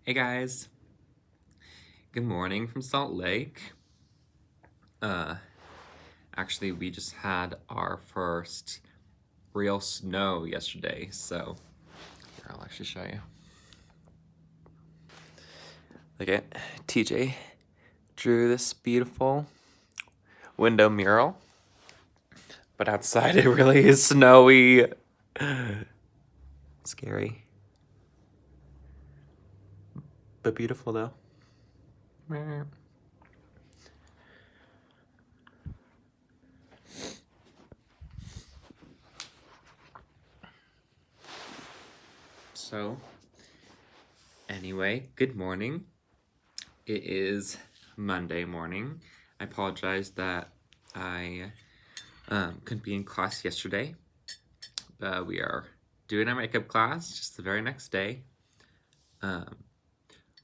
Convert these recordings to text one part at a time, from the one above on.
Hey guys, good morning from Salt Lake. Uh, Actually, we just had our first real snow yesterday, so here, I'll actually show you. Look at TJ drew this beautiful window mural, but outside it really is snowy. Scary, but beautiful though. So, anyway, good morning. It is Monday morning. I apologize that I couldn't be in class yesterday. We are doing our makeup class just the very next day.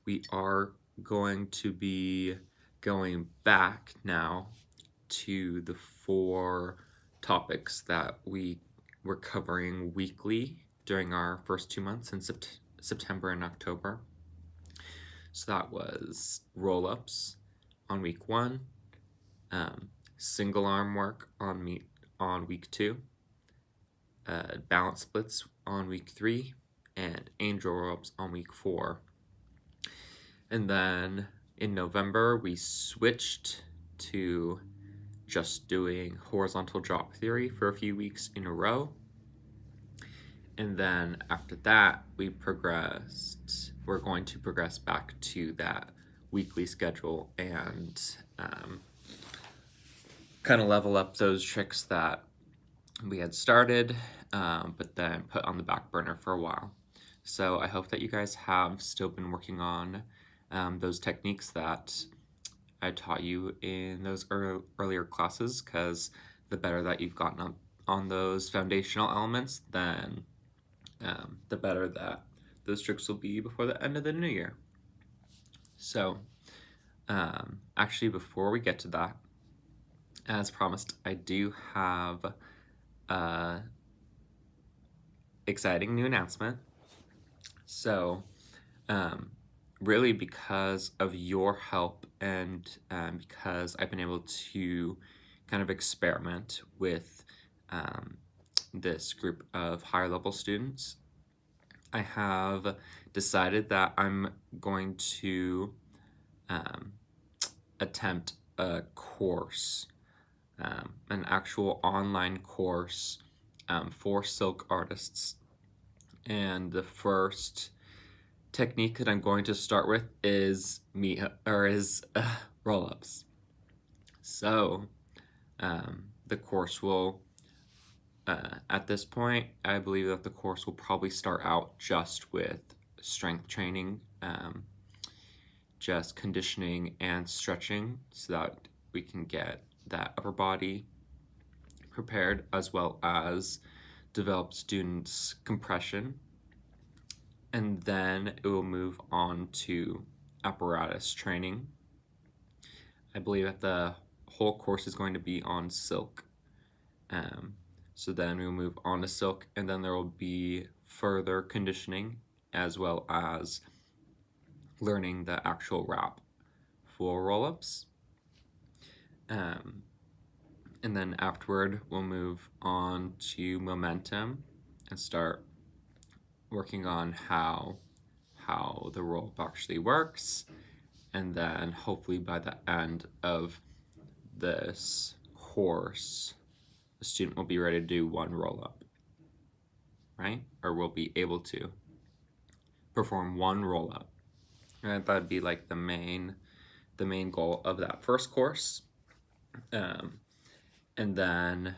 We are going to be going back now to the 4 topics that we were covering weekly during our first 2 months in September and October. So that was roll-ups on week 1, single arm work on week 2, balance splits on week 3, and angel roll-ups on week 4. And then in November, we switched to just doing horizontal drop theory for a few weeks in a row. And then after that, we're going to progress back to that weekly schedule and kind of level up those tricks that we had started, but then put on the back burner for a while. So I hope that you guys have still been working on those techniques that I taught you in those earlier classes, because the better that you've gotten on those foundational elements, then the better that those tricks will be before the end of the new year. So actually, before we get to that, as promised, I do have an exciting new announcement. So really, because of your help and because I've been able to kind of experiment with this group of higher level students, I have decided that I'm going to attempt a course, an actual online course for silk artists. And the first technique that I'm going to start with is roll-ups. So the course will, at this point, I believe that the course will probably start out just with strength training, just conditioning and stretching, so that we can get that upper body prepared, as well as develop students' compression. And then it will move on to apparatus training. I believe that the whole course is going to be on silk. So then we'll move on to silk, and then there will be further conditioning, as well as learning the actual wrap for roll-ups. And then afterward, we'll move on to momentum and start working on how the roll-up actually works. And then hopefully by the end of this course, the student will be ready to do 1 roll-up, right? Or will be able to perform 1 roll-up. And that'd be like the main goal of that first course. And then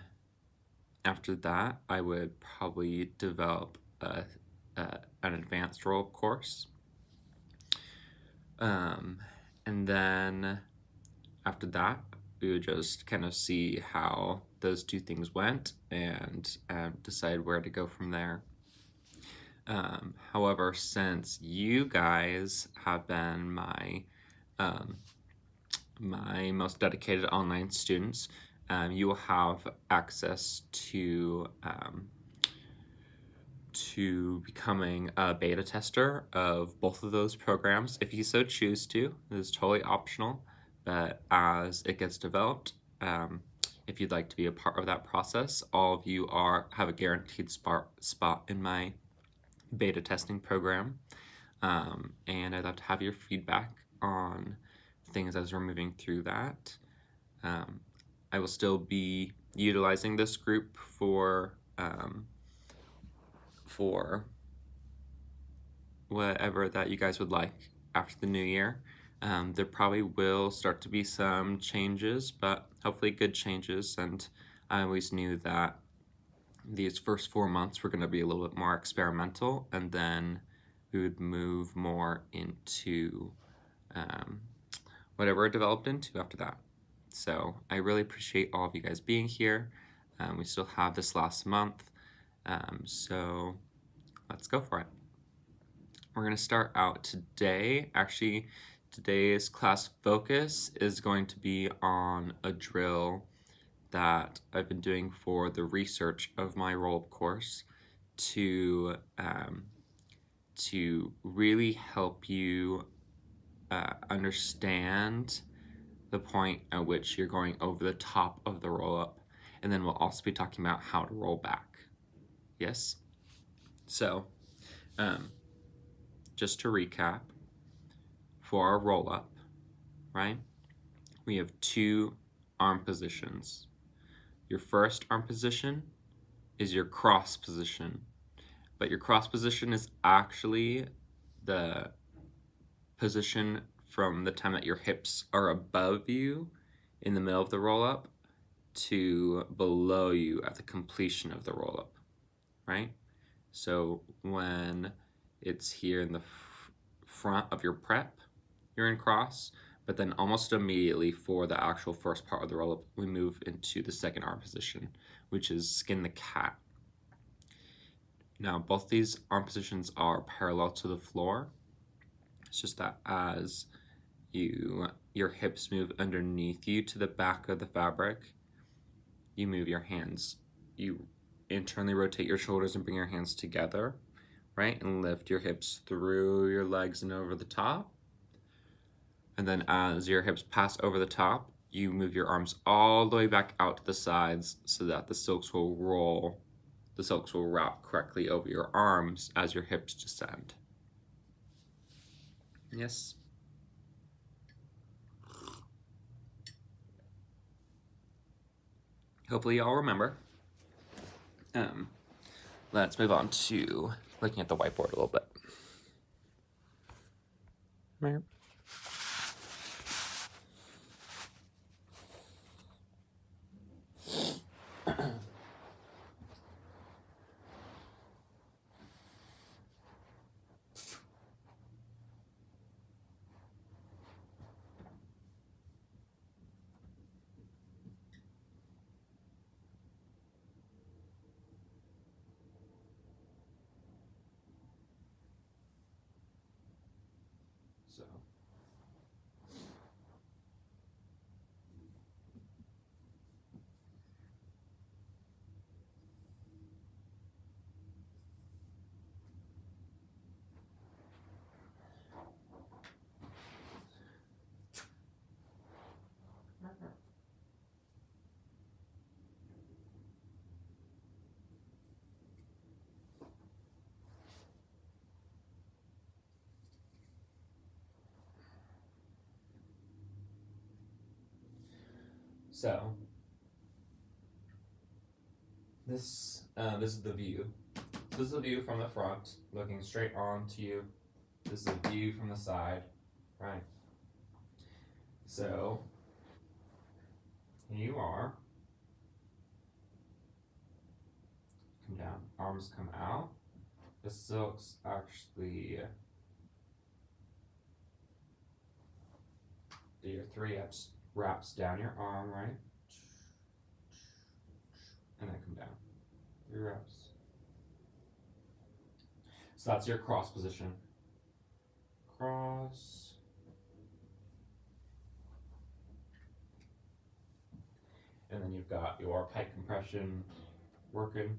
after that, I would probably develop an advanced roll-up course. And then after that, we would just kind of see how those 2 things went and decide where to go from there. However, since you guys have been my most dedicated online students, you will have access to to becoming a beta tester of both of those programs if you so choose to. It is totally optional, but as it gets developed, if you'd like to be a part of that process, all of you have a guaranteed spot in my beta testing program. And I'd love to have your feedback on things as we're moving through that. I will still be utilizing this group for whatever that you guys would like after the new year. There probably will start to be some changes, but hopefully good changes, and I always knew that these first 4 months were going to be a little bit more experimental, and then we would move more into whatever it developed into after that. So I really appreciate all of you guys being here. We still have this last month, so let's go for it. We're going to start out today. Actually, today's class focus is going to be on a drill that I've been doing for the research of my Rollup course to really help you understand the point at which you're going over the top of the Rollup, and then we'll also be talking about how to roll back. Yes? So, just to recap, for our Rollup, right, we have 2 arm positions. Your first arm position is your cross position, but your cross position is actually the position from the time that your hips are above you in the middle of the Rollup to below you at the completion of the Rollup, right? So when it's here in the front of your prep, you're in cross, but then almost immediately for the actual first part of the Rollup, we move into the second arm position, which is skin the cat. Now, both these arm positions are parallel to the floor. It's just that as your hips move underneath you to the back of the fabric, you move your hands. You internally rotate your shoulders and bring your hands together, right? And lift your hips through your legs and over the top. And then as your hips pass over the top, you move your arms all the way back out to the sides so that the silks will roll. The silks will wrap correctly over your arms as your hips descend. Yes? Hopefully you all remember. Let's move on to looking at the whiteboard a little bit. Right. So So this is the view. This is the view from the front, looking straight on to you. This is the view from the side, right? So here you are. Come down. Arms come out. The silks actually do your 3 wraps down your arm, right? And then come down. 3 wraps. So that's your cross position. Cross. And then you've got your pec compression working.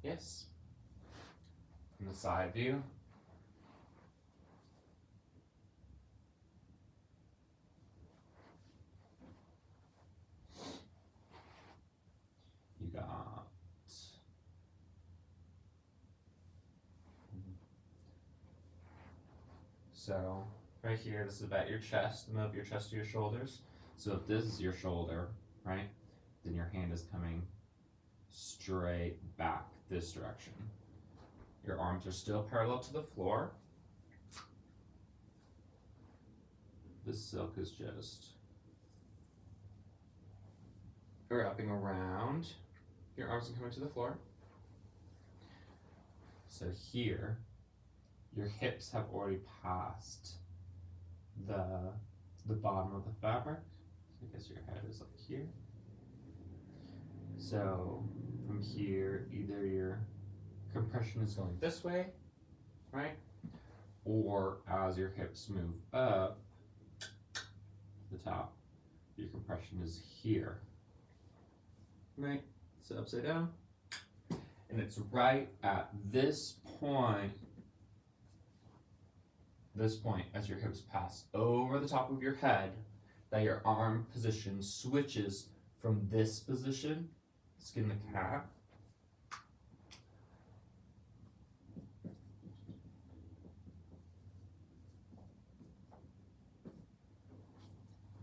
Yes. From the side view. You got so right here, this is about your chest, the middle of your chest to your shoulders. So if this is your shoulder, right, then your hand is coming straight back this direction. Your arms are still parallel to the floor. This silk is just wrapping around. Your arms are coming to the floor. So here, your hips have already passed the bottom of the fabric. So I guess your head is like here. So from here, either your compression is going this way, right? Or as your hips move up the top, your compression is here, right? So upside down. And it's right at this point as your hips pass over the top of your head, that your arm position switches from this position, skin the cat,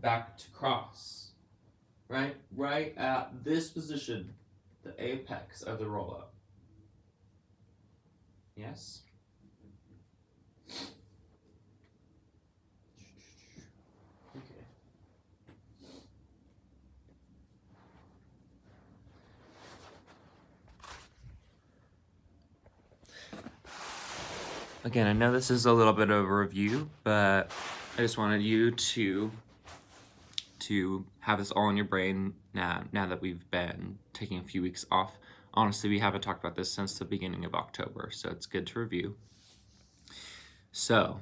back to cross, right? Right at this position, the apex of the roll up. Yes? Okay. Again, I know this is a little bit of a review, but I just wanted you to have this all in your brain now that we've been taking a few weeks off. Honestly, we haven't talked about this since the beginning of October, so it's good to review. So,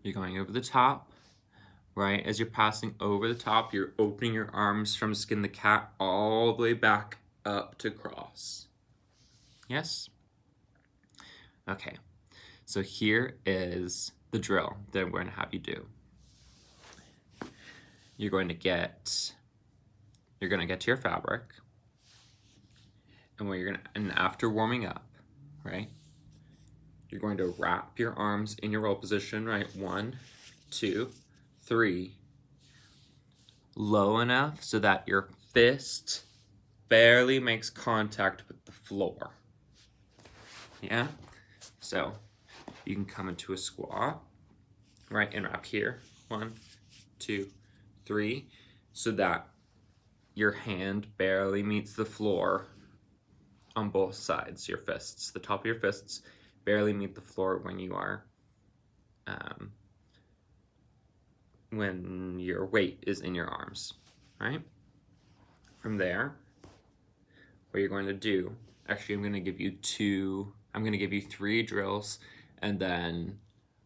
you're going over the top, right? As you're passing over the top, you're opening your arms from skin the cat all the way back up to cross. Yes? Okay, so here is the drill that we're going to have you do. You're going to get to your fabric, and after warming up, right, you're going to wrap your arms in your roll position, right? 1, 2, 3, low enough so that your fist barely makes contact with the floor. Yeah? So you can come into a squat, right, and wrap here. 1, 2, 3, so that your hand barely meets the floor on both sides. Your fists, the top of your fists, barely meet the floor when you are, when your weight is in your arms, right? From there, what you're going to do, actually I'm going to give you 3 drills, and then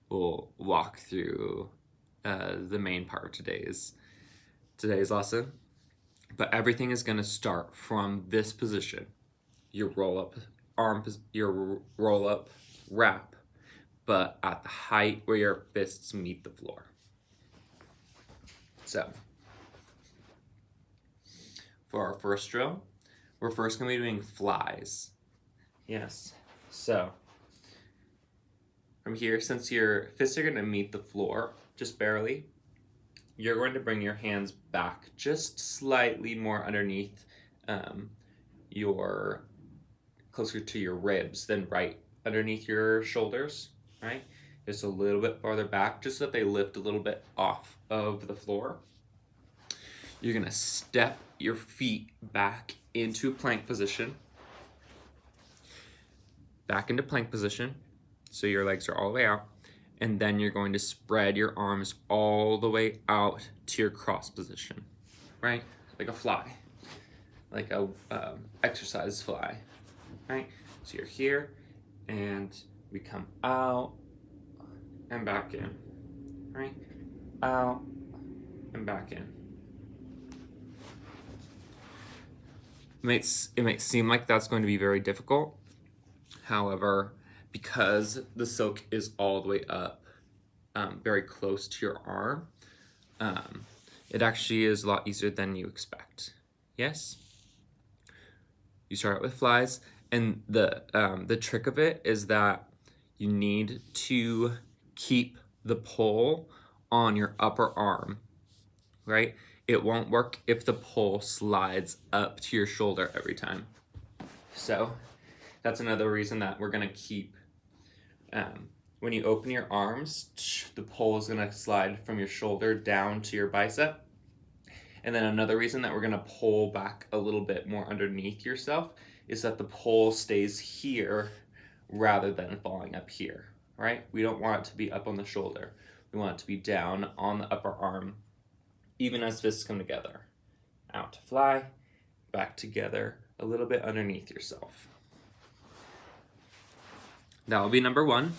we'll walk through the main part of today's lesson. But everything is going to start from this position, your roll up wrap, but at the height where your fists meet the floor. So, for our first drill, we're first going to be doing flies. Yes. So, from here, since your fists are going to meet the floor, just barely, you're going to bring your hands back just slightly more underneath closer to your ribs than right underneath your shoulders, right? Just a little bit farther back, just so that they lift a little bit off of the floor. You're gonna step your feet back into plank position. Back into plank position, so your legs are all the way out. And then you're going to spread your arms all the way out to your cross position, right? Like a fly, like a exercise fly, right? So you're here, and we come out and back in, right? Out and back in. It might seem like that's going to be very difficult. However, because the silk is all the way up, very close to your arm, it actually is a lot easier than you expect. Yes? You start out with flies, and the trick of it is that you need to keep the pole on your upper arm, right? It won't work if the pole slides up to your shoulder every time. So that's another reason that we're gonna keep, when you open your arms, the pole is gonna slide from your shoulder down to your bicep. And then another reason that we're gonna pull back a little bit more underneath yourself is that the pole stays here rather than falling up here, right? We don't want it to be up on the shoulder. We want it to be down on the upper arm, even as fists come together. Out to fly, back together, a little bit underneath yourself. That will be number 1.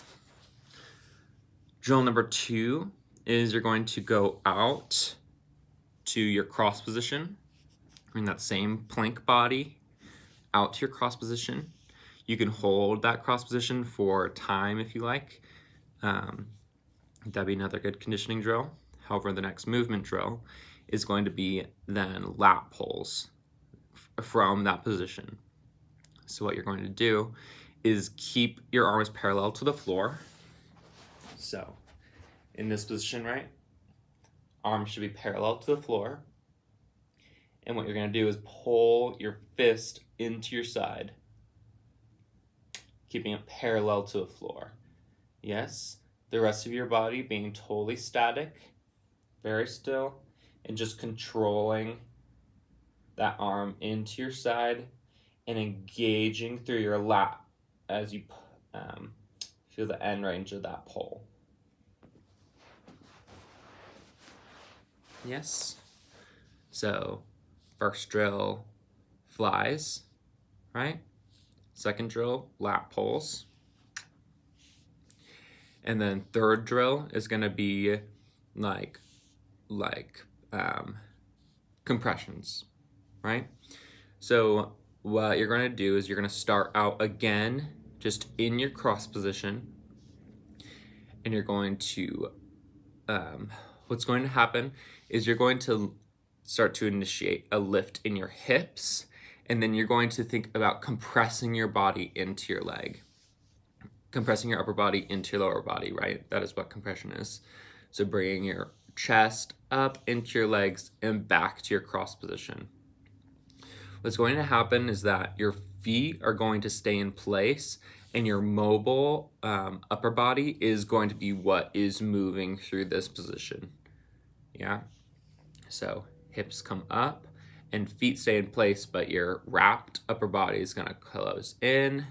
Drill number 2 is you're going to go out to your cross position, in that same plank body, out to your cross position. You can hold that cross position for time if you like. That'd be another good conditioning drill. However, the next movement drill is going to be then lat pulls from that position. So what you're going to do is keep your arms parallel to the floor. So in this position, right, arms should be parallel to the floor. And what you're going to do is pull your fist into your side, keeping it parallel to the floor. Yes, the rest of your body being totally static, very still, and just controlling that arm into your side and engaging through your lat as you feel the end range of that pull. Yes. So first drill, flies, right? Second drill, lat pulls. And then third drill is gonna be like compressions, right? So what you're gonna do is you're gonna start out again, just in your cross position, and you're going to, what's going to happen is you're going to start to initiate a lift in your hips, and then you're going to think about compressing your body into your leg. Compressing your upper body into your lower body, right? That is what compression is. So bringing your chest up into your legs and back to your cross position. What's going to happen is that your feet are going to stay in place and your mobile upper body is going to be what is moving through this position. Yeah? So hips come up and feet stay in place, but your wrapped upper body is gonna close in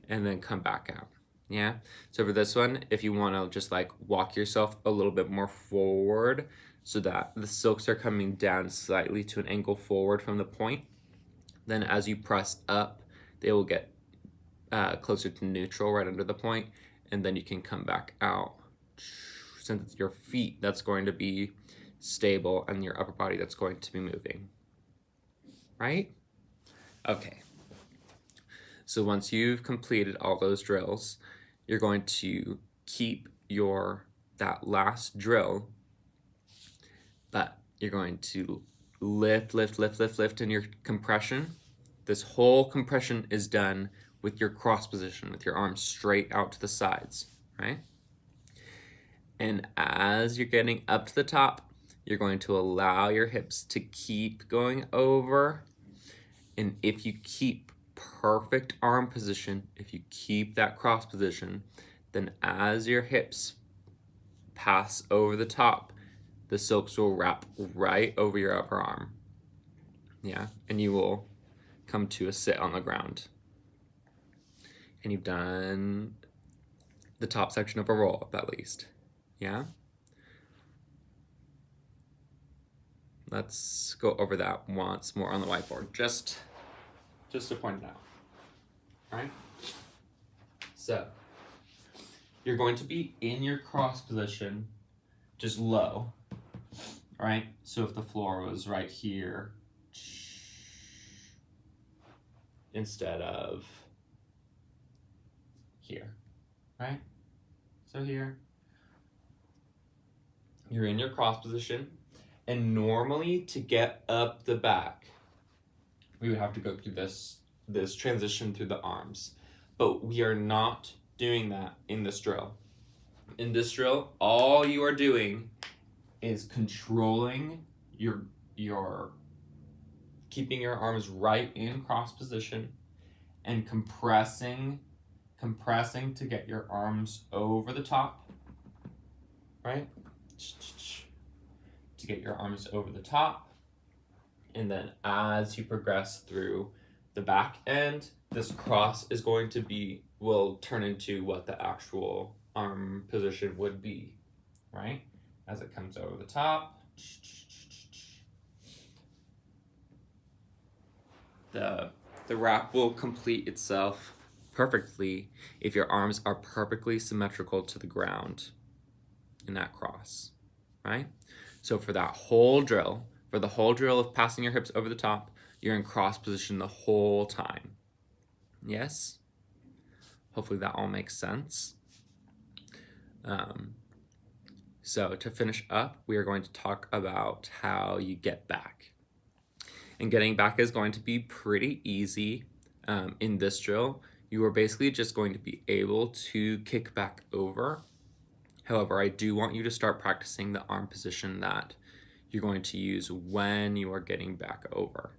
and then come back out. Yeah, so for this one, if you want to just like walk yourself a little bit more forward so that the silks are coming down slightly to an angle forward from the point, then as you press up, they will get closer to neutral right under the point, and then you can come back out. Since it's your feet that's going to be stable and your upper body that's going to be moving, right? Okay. So once you've completed all those drills, you're going to keep that last drill, but you're going to lift in your compression. This whole compression is done with your cross position, with your arms straight out to the sides, right? And as you're getting up to the top, you're going to allow your hips to keep going over. And if you keep perfect arm position, if you keep that cross position, then as your hips pass over the top, the silks will wrap right over your upper arm. Yeah, and you will come to a sit on the ground. And you've done the top section of a roll up at least. Yeah? Let's go over that once more on the whiteboard, just to point it out. Right? So, you're going to be in your cross position, just low, right? So if the floor was right here, instead of here, right? So here, you're in your cross position, and normally to get up the back, we would have to go through this transition through the arms, but we are not doing that in this drill. In this drill, all you are doing is controlling your keeping your arms right in cross position and compressing to get your arms over the top, right? To get your arms over the top. And then as you progress through the back end, this cross is going to will turn into what the actual arm position would be, right? As it comes over the top. The wrap will complete itself perfectly if your arms are perfectly symmetrical to the ground in that cross, right? So for the whole drill of passing your hips over the top, you're in cross position the whole time. Yes? Hopefully that all makes sense. So to finish up, we are going to talk about how you get back. And getting back is going to be pretty easy. In this drill, you are basically just going to be able to kick back over. However, I do want you to start practicing the arm position that you're going to use when you are getting back over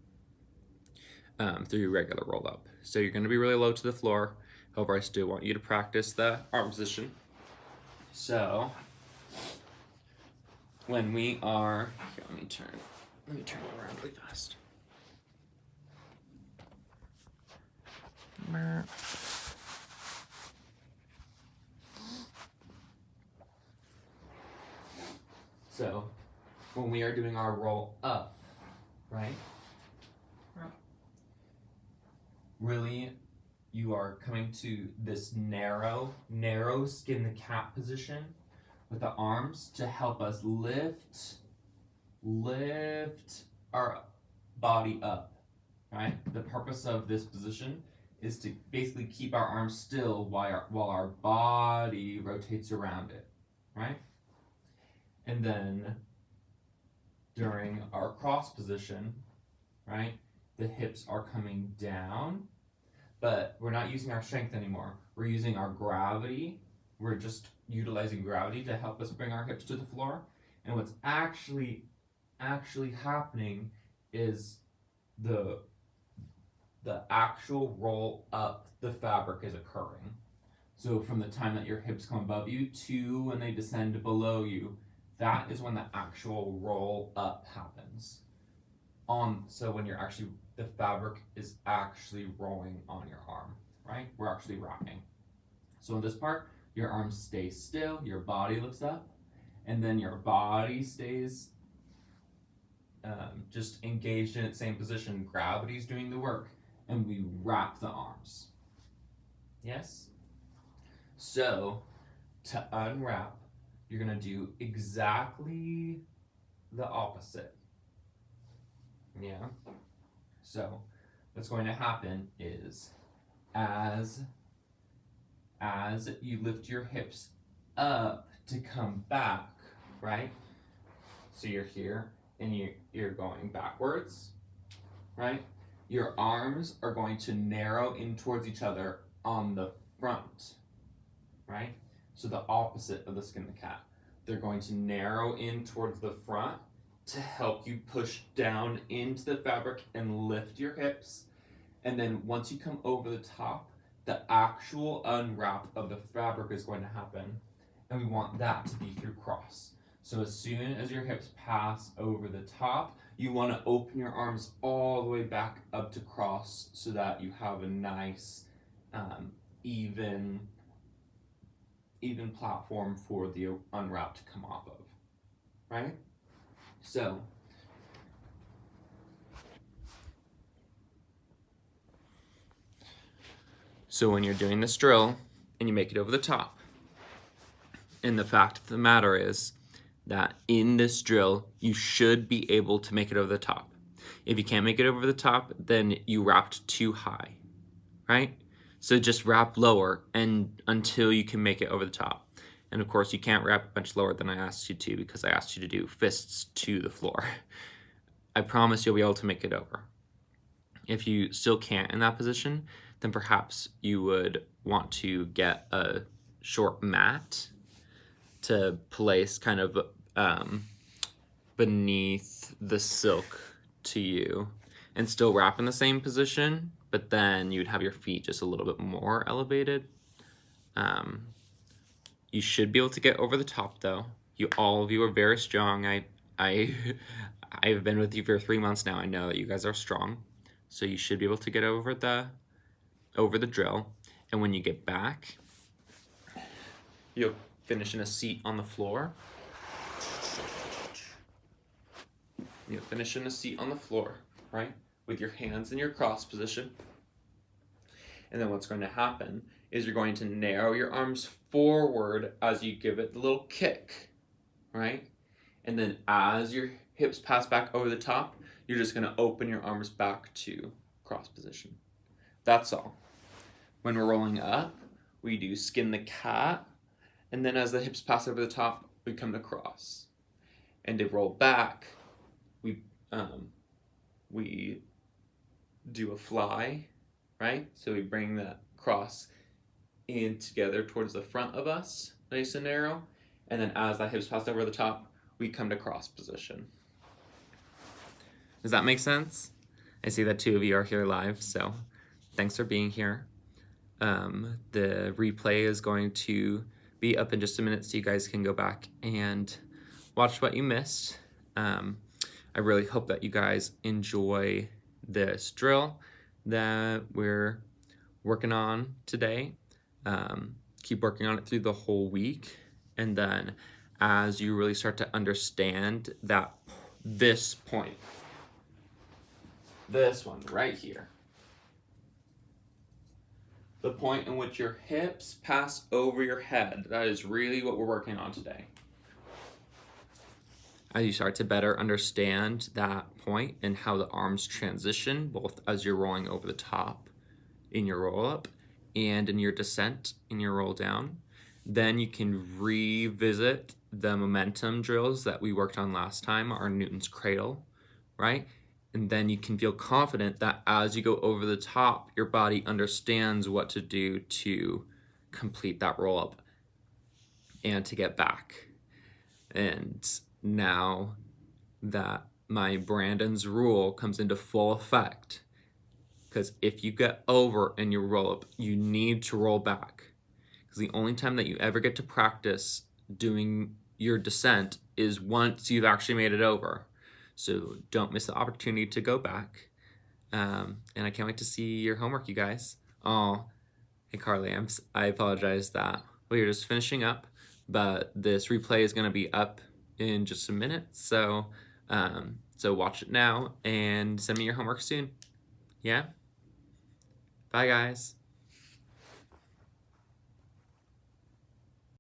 through your regular roll up. So you're going to be really low to the floor. However, I still want you to practice the arm position. So when we are, here, let me turn it around really fast. So when we are doing our roll up, right? Really, you are coming to this narrow skin the cat position with the arms to help us lift our body up, right? The purpose of this position is to basically keep our arms still while our body rotates around it, right? And then during our cross position, right, the hips are coming down, but we're not using our strength anymore. We're using our gravity. We're just utilizing gravity to help us bring our hips to the floor. And what's actually happening is the actual roll up the fabric is occurring. So from the time that your hips come above you to when they descend below you, that is when the actual roll up happens. So when the fabric is actually rolling on your arm, right? We're actually wrapping. So in this part, your arms stay still, your body lifts up, and then your body stays just engaged in its same position. Gravity's doing the work, and we wrap the arms. Yes? So to unwrap, you're gonna do exactly the opposite. Yeah? So what's going to happen is as you lift your hips up to come back, right? So you're here and you're going backwards, right? Your arms are going to narrow in towards each other on the front, right? So the opposite of the skin of the cat. They're going to narrow in towards the front to help you push down into the fabric and lift your hips. And then once you come over the top, the actual unwrap of the fabric is going to happen. And we want that to be through cross. So as soon as your hips pass over the top, you want to open your arms all the way back up to cross so that you have a nice, even platform for the unwrap to come off of, right? So when you're doing this drill and you make it over the top, and the fact of the matter is that in this drill, you should be able to make it over the top. If you can't make it over the top, then you wrapped too high, right? So just wrap lower and until you can make it over the top. And of course you can't wrap much lower than I asked you to because I asked you to do fists to the floor. I promise you'll be able to make it over. If you still can't in that position, then perhaps you would want to get a short mat to place kind of beneath the silk to you and still wrap in the same position, but then you'd have your feet just a little bit more elevated. You should be able to get over the top though. All of you are very strong. I've been with you for 3 months now. I know that you guys are strong. So you should be able to get over the drill. And when you get back, you'll finish in a seat on the floor. You'll finish in a seat on the floor, right? With your hands in your cross position. And then what's going to happen is you're going to narrow your arms forward as you give it the little kick, right? And then as your hips pass back over the top, you're just going to open your arms back to cross position. That's all. When we're rolling up, we do skin the cat, and then as the hips pass over the top, we come to cross. And to roll back, we do a fly, right? So we bring that cross in together towards the front of us, nice and narrow, and then as that hips pass over the top, we come to cross position. Does that make sense? I see that 2 of you are here live, so thanks for being here. The replay is going to be up in just a minute so you guys can go back and watch what you missed. I really hope that you guys enjoy this drill that we're working on today. Keep working on it through the whole week, and then as you really start to understand that this point, this one right here, the point in which your hips pass over your head, that is really what we're working on today. As you start to better understand that point and how the arms transition, both as you're rolling over the top in your roll up and in your descent in your roll down, then you can revisit the momentum drills that we worked on last time, our Newton's cradle, right? And then you can feel confident that as you go over the top, your body understands what to do to complete that roll up and to get back. And now that my Brandon's rule comes into full effect, because if you get over in your roll up, you need to roll back. Because the only time that you ever get to practice doing your descent is once you've actually made it over. So don't miss the opportunity to go back. And I can't wait to see your homework, you guys. Oh, hey Carly, I apologize that we were just finishing up, but this replay is going to be up in just a minute. So, so watch it now and send me your homework soon. Yeah? Bye, guys.